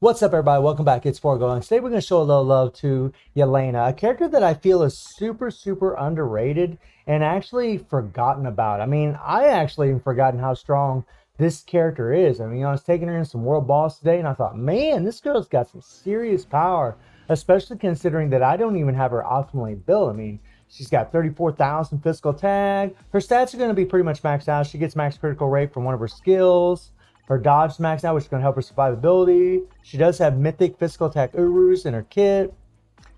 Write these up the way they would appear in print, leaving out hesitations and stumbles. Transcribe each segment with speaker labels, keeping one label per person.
Speaker 1: What's up, everybody? Welcome back. It's Forgo, and today we're going to show a little love to Yelena, a character that I feel is super underrated and actually forgotten about. I mean, I actually even forgotten how strong this character is. I mean, I was taking her in some world boss today, and I thought, man, this girl's got some serious power, especially considering that I don't even have her optimally built. I mean, she's got 34,000 physical tag. Her stats are going to be pretty much maxed out. She gets max critical rate from one of her skills. Her dodge is maxed out, which is going to help her survivability. She does have mythic physical attack Urus in her kit.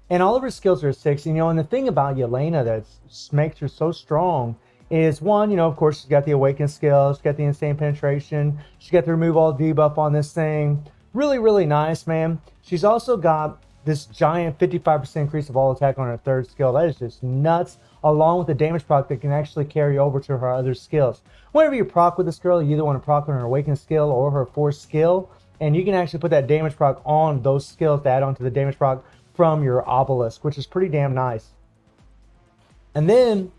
Speaker 1: And all of her skills are 6. And the thing about Yelena that makes her so strong is, one, of course, she's got the awaken skill. She's got the insane penetration. She's got the remove all debuff on this thing. Really nice, man. She's also got this giant 55% increase of all attack on her third skill. That is just nuts, along with the damage proc that can actually carry over to her other skills. Whenever you proc with this girl, you either want to proc on her awaken skill or her force skill, and you can actually put that damage proc on those skills to add on to the damage proc from your obelisk, which is pretty damn nice. And then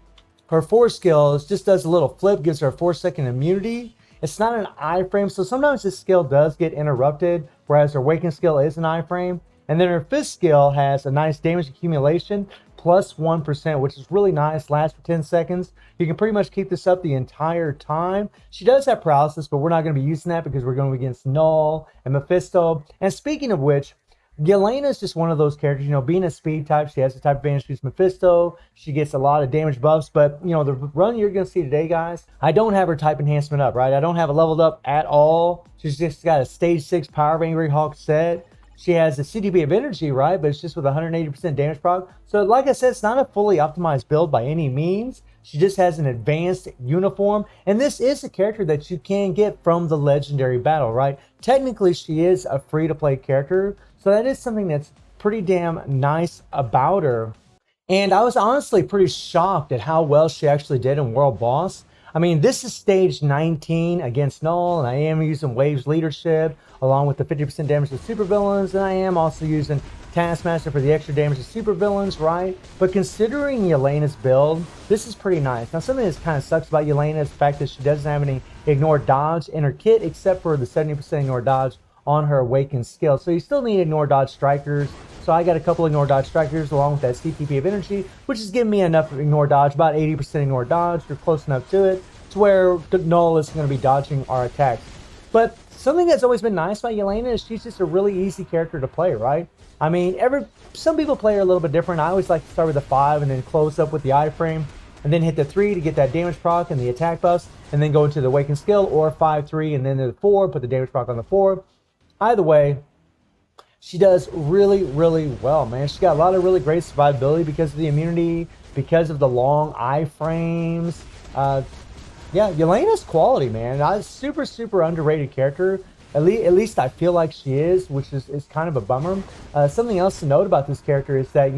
Speaker 1: her force skill just does a little flip, gives her a 4-second immunity. It's not an iframe, so sometimes this skill does get interrupted, whereas her awaken skill is an iframe. And then her fifth skill has a nice damage accumulation plus 1%, which is really nice, lasts for 10 seconds. You can pretty much keep this up the entire time. She does have paralysis, but we're not going to be using that because we're going against Null and Mephisto. And speaking of which, Yelena is just one of those characters, being a speed type, she has the type advantage against Mephisto. She gets a lot of damage buffs, but, the run you're going to see today, guys, I don't have her type enhancement up, right? I don't have it leveled up at all. She's just got a stage 6 Power of Angry Hawk set. She has a CTB of energy, right? But it's just with 180% damage proc. So like I said, it's not a fully optimized build by any means. She just has an advanced uniform. And this is a character that you can get from the legendary battle, right? Technically, she is a free-to-play character. So that is something that's pretty damn nice about her. And I was honestly pretty shocked at how well she actually did in World Boss. I mean, this is stage 19 against Null, and I am using Waves Leadership along with the 50% damage to supervillains, and I am also using Taskmaster for the extra damage to supervillains, right? But considering Yelena's build, this is pretty nice. Now, something that kind of sucks about Yelena is the fact that she doesn't have any ignore dodge in her kit, except for the 70% ignore dodge on her awakened skill. So you still need ignore dodge strikers. So I got a couple ignore dodge strikers along with that CTP of energy, which is giving me enough ignore dodge, about 80% ignore dodge. You're close enough to it to where Null is going to be dodging our attacks. But something that's always been nice about Yelena is she's just a really easy character to play, right? I mean, some people play her a little bit different. I always like to start with the 5 and then close up with the iframe, and then hit the 3 to get that damage proc and the attack buffs, and then go into the awakened skill, or 5-3 and then the 4, put the damage proc on the 4. Either way, she does really well, man. She's got a lot of really great survivability because of the immunity, because of the long iframes. Yeah, Yelena's quality, man. Super underrated character. At least I feel like she is, which is kind of a bummer. Something else to note about this character is that,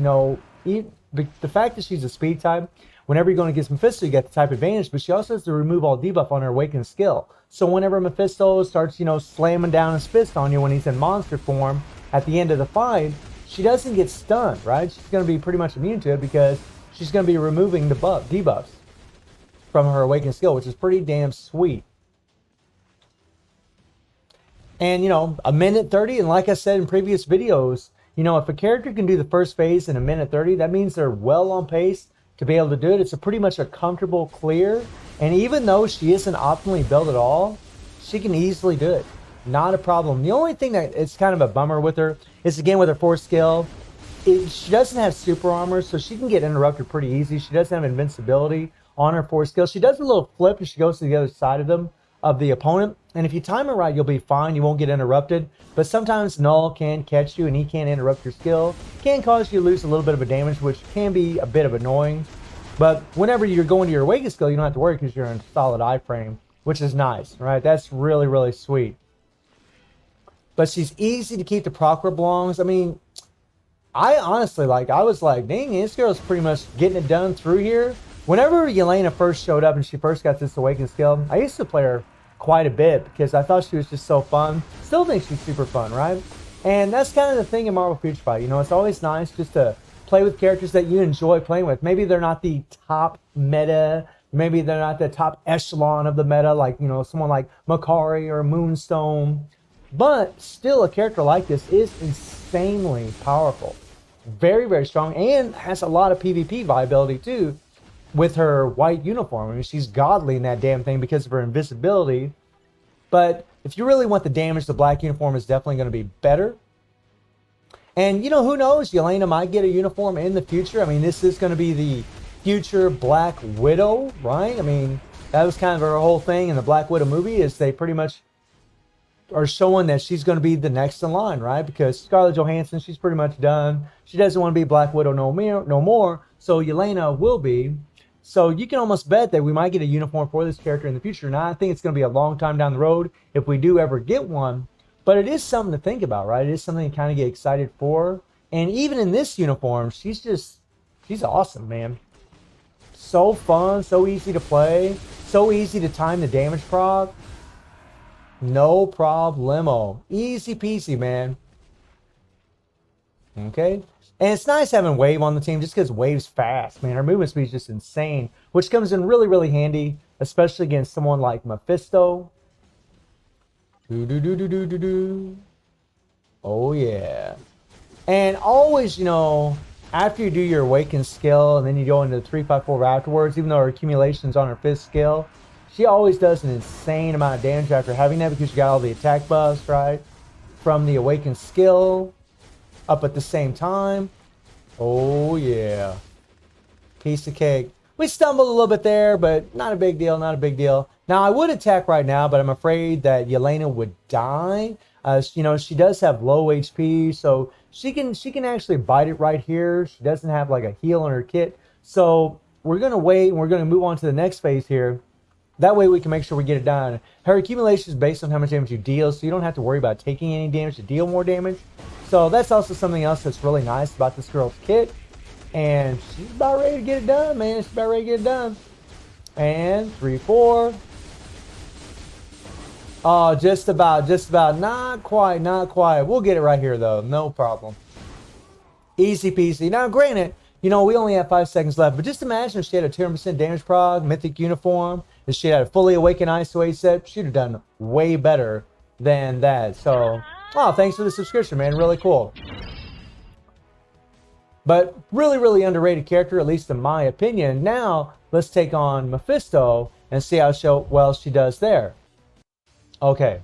Speaker 1: the fact that she's a speed type, whenever you're going against Mephisto, you get the type advantage, but she also has to remove all debuff on her awakened skill. So whenever Mephisto starts, slamming down his fist on you when he's in monster form at the end of the fight, she doesn't get stunned, right? She's going to be pretty much immune to it because she's going to be removing the debuffs from her awakened skill, which is pretty damn sweet. And, a minute 30, and like I said in previous videos, if a character can do the first phase in a minute 30, that means they're well on pace to be able to do it. It's pretty much a comfortable clear. And even though she isn't optimally built at all, she can easily do it. Not a problem. The only thing that it's kind of a bummer with her is, again, with her force skill, she doesn't have super armor, so she can get interrupted pretty easy. She doesn't have invincibility on her force skill. She does a little flip and she goes to the other side of the opponent. And if you time it right, you'll be fine. You won't get interrupted. But sometimes Null can catch you and he can interrupt your skill. Can cause you to lose a little bit of a damage, which can be a bit of annoying. But whenever you're going to your awakened skill, you don't have to worry because you're in solid iframe, which is nice, right? That's really sweet. But she's easy to keep the proc where it belongs. I mean, I honestly, I was like, dang, this girl's pretty much getting it done through here. Whenever Yelena first showed up and she first got this awakened skill, I used to play her quite a bit because I thought she was just so fun. Still think she's super fun, right? And that's kind of the thing in Marvel Future Fight. It's always nice just to play with characters that you enjoy playing with. Maybe they're not the top meta, maybe they're not the top echelon of the meta, like, someone like Makari or Moonstone. But still, a character like this is insanely powerful. Very, very strong, and has a lot of PvP viability too with her white uniform. I mean, she's godly in that damn thing because of her invisibility. But if you really want the damage, the black uniform is definitely going to be better. And, you know, who knows? Yelena might get a uniform in the future. I mean, this is going to be the future Black Widow, right? I mean, that was kind of her whole thing in the Black Widow movie, is they pretty much are showing that she's going to be the next in line, right? Because Scarlett Johansson, she's pretty much done. She doesn't want to be Black Widow no more. So Yelena will be. So you can almost bet that we might get a uniform for this character in the future. Now, I think it's going to be a long time down the road if we do ever get one. But it is something to think about, right? It is something to kind of get excited for. And even in this uniform, she's awesome, man. So fun, so easy to play, so easy to time the damage proc. No problemo. Easy peasy, man. Okay. And it's nice having Wave on the team just because Wave's fast, man. Her movement speed is just insane, which comes in really, really handy, especially against someone like Mephisto. Oh, yeah. And always, you know, after you do your Awaken skill and then you go into the 3-5-4 afterwards, even though her accumulation's on her 5th skill, she always does an insane amount of damage after having that because you got all the attack buffs, right? From the Awaken skill up at the same time. Oh, yeah. Piece of cake. We stumbled a little bit there, but not a big deal, not a big deal. Now, I would attack right now, but I'm afraid that Yelena would die. You know, she does have low HP, so she can actually bite it right here. She doesn't have like a heal in her kit. So we're going to wait, and we're going to move on to the next phase here. That way we can make sure we get it done. Her accumulation is based on how much damage you deal, so you don't have to worry about taking any damage to deal more damage. So that's also something else that's really nice about this girl's kit. And she's about ready to get it done, man. She's about ready to get it done. And 3-4. Oh, just about. Not quite, not quite. We'll get it right here, though. No problem. Easy peasy. Now, granted, you know, we only have 5 seconds left, but just imagine if she had a 200% damage prog, mythic uniform, if she had a fully awakened isolate set, she'd have done way better than that. So, oh, thanks for the subscription, man. Really cool. But really, really underrated character, at least in my opinion. Now, let's take on Mephisto and see how well she does there. Okay.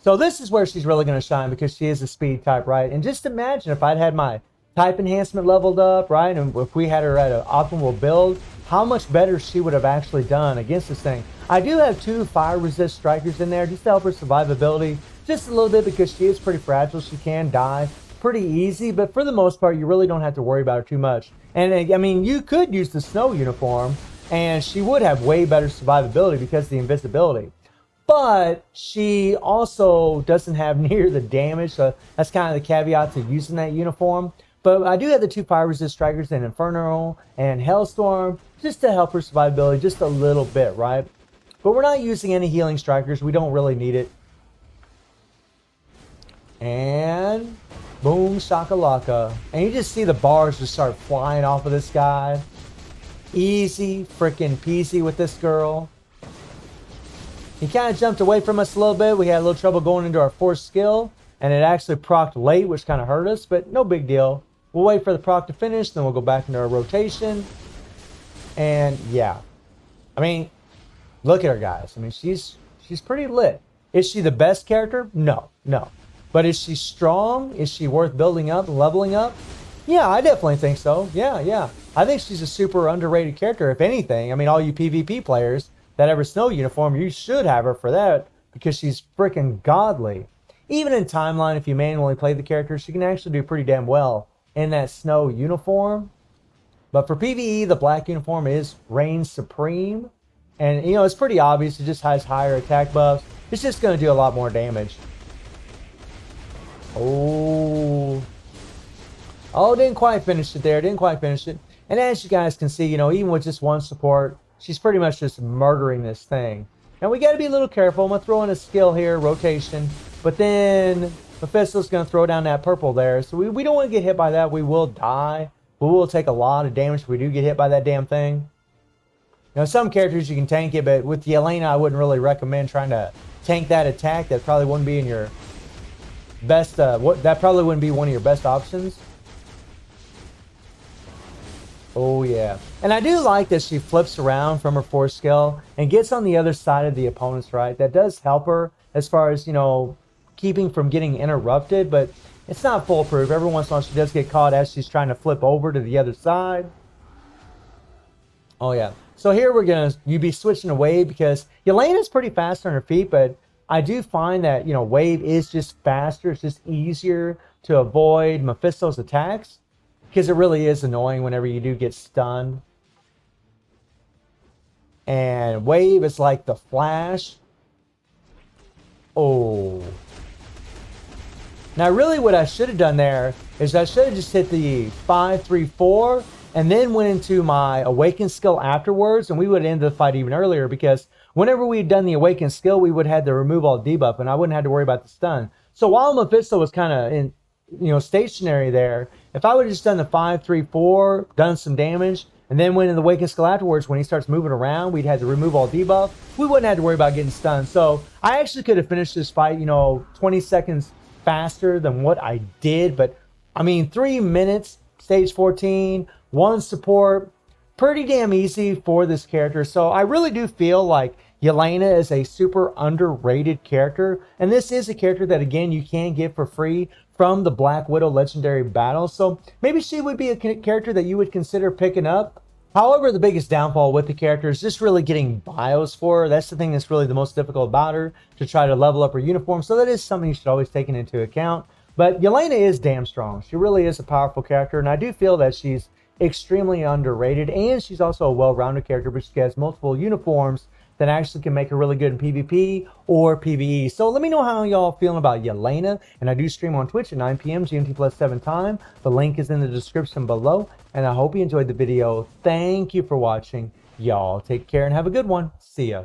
Speaker 1: So this is where she's really going to shine because she is a speed type, right? And just imagine if I'd had my type enhancement leveled up, right? And if we had her at an optimal build, how much better she would have actually done against this thing. I do have 2 fire resist strikers in there just to help her survivability just a little bit because she is pretty fragile. She can die pretty easy, but for the most part, you really don't have to worry about her too much. And I mean, you could use the snow uniform and she would have way better survivability because of the invisibility. But she also doesn't have near the damage, so that's kind of the caveat to using that uniform. But I do have the 2 fire resist strikers in Inferno and Hellstorm just to help her survivability just a little bit, right? But we're not using any healing strikers. We don't really need it. And boom, shakalaka. And you just see the bars just start flying off of this guy. Easy freaking peasy with this girl. He kind of jumped away from us a little bit. We had a little trouble going into our 4th skill. And it actually procced late, which kind of hurt us. But no big deal. We'll wait for the proc to finish. Then we'll go back into our rotation. And yeah. I mean, look at her, guys. I mean, she's pretty lit. Is she the best character? No. But is she strong? Is she worth building up and leveling up? Yeah, I definitely think so. Yeah. I think she's a super underrated character, if anything. I mean, all you PvP players that ever snow uniform, you should have her for that because she's freaking godly. Even in timeline, if you manually play the character, she can actually do pretty damn well in that snow uniform. But for PvE, the black uniform reigns supreme. And, you know, it's pretty obvious. It just has higher attack buffs. It's just going to do a lot more damage. Oh, didn't quite finish it there. And as you guys can see, you know, even with just 1 support, she's pretty much just murdering this thing. Now, we got to be a little careful. I'm going to throw in a skill here, rotation. But then Mephisto's going to throw down that purple there. So we don't want to get hit by that. We will die. We will take a lot of damage if we do get hit by that damn thing. Now, some characters you can tank it, but with Yelena, I wouldn't really recommend trying to tank that attack. That probably wouldn't be in your best, what that probably wouldn't be one of your best options. Oh yeah. And I do like that she flips around from her 4 skill and gets on the other side of the opponent's right. That does help her as far as, you know, keeping from getting interrupted, but it's not foolproof. Every once in a while she does get caught as she's trying to flip over to the other side. Oh yeah. So here you be switching to Wave because Yelena's pretty fast on her feet, but I do find that, you know, Wave is just faster. It's just easier to avoid Mephisto's attacks because it really is annoying whenever you do get stunned. And Wave is like the Flash. Oh. Now really what I should have done there is I should have just hit the 5-3-4 and then went into my Awaken skill afterwards, and we would have ended the fight even earlier because whenever we had done the Awaken skill, we would have had the remove all debuff, and I wouldn't have to worry about the stun. So while Mephisto was kind of in, you know, stationary there, if I would have just done the 5-3-4, done some damage, and then went in the Awaken skill afterwards, when he starts moving around, we'd had to remove all debuff. We wouldn't have to worry about getting stunned. So I actually could have finished this fight, you know, 20 seconds faster than what I did, but I mean, 3 minutes, stage 14, 1 support, pretty damn easy for this character. So I really do feel like Yelena is a super underrated character, and this is a character that, again, you can get for free from the Black Widow Legendary Battle. So maybe she would be a character that you would consider picking up. However, the biggest downfall with the character is just really getting bios for her. That's the thing that's really the most difficult about her, to try to level up her uniform. So that is something you should always take into account. But Yelena is damn strong. She really is a powerful character, and I do feel that she's extremely underrated, and she's also a well-rounded character, but she has multiple uniforms that actually can make her really good in PvP or PvE. So let me know how y'all feeling about Yelena, and I do stream on Twitch at 9 p.m. GMT+7 time. The link is in the description below, and I hope you enjoyed the video. Thank you for watching. Y'all take care and have a good one. See ya.